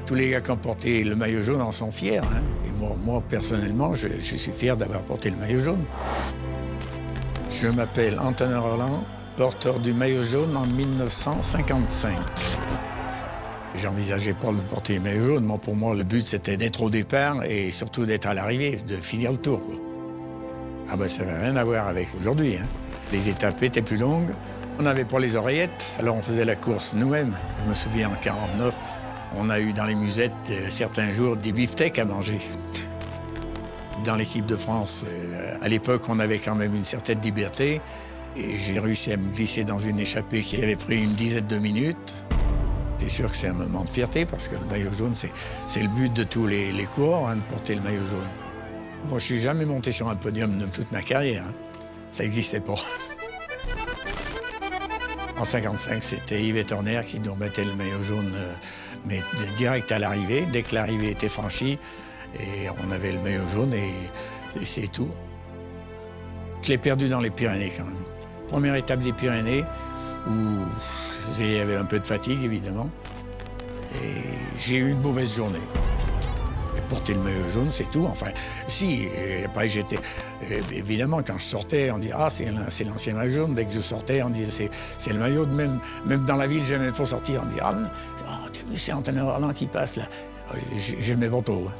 Tous les gars qui ont porté le maillot jaune en sont fiers. Hein. Et moi, personnellement, je suis fier d'avoir porté le maillot jaune. Je m'appelle Antonin Roland, porteur du maillot jaune en 1955. J'envisageais pas de porter le maillot jaune. Moi, pour moi, le but, c'était d'être au départ et surtout d'être à l'arrivée, de finir le tour, quoi. Ah ben, ça n'avait rien à voir avec aujourd'hui. Hein. Les étapes étaient plus longues. On n'avait pas les oreillettes, alors on faisait la course nous-mêmes. Je me souviens, en 49, on a eu dans les musettes, certains jours, des beefsteaks à manger. Dans l'équipe de France, à l'époque, on avait quand même une certaine liberté. Et j'ai réussi à me glisser dans une échappée qui avait pris une dizaine de minutes. C'est sûr que c'est un moment de fierté, parce que le maillot jaune, c'est le but de tous les coureurs, hein, de porter le maillot jaune. Moi, je suis jamais monté sur un podium de toute ma carrière. Hein. Ça n'existait pas. En 55, c'était Yves Turner qui nous remettait le maillot jaune, mais direct à l'arrivée, dès que l'arrivée était franchie. Et on avait le maillot jaune et c'est tout. Je l'ai perdu dans les Pyrénées quand même. Première étape des Pyrénées, où il y avait un peu de fatigue, évidemment. Et j'ai eu une mauvaise journée. Porter le maillot jaune, c'est tout. Enfin, si, après j'étais... évidemment, quand je sortais, on dit « Ah, c'est l'ancien maillot jaune ». Dès que je sortais, on disait « C'est le maillot de même dans la ville, j'aimais pas sortir. » On dit « Ah, t'as vu, c'est Antonin Roland qui passe, là. » J'aimais pas trop. Hein.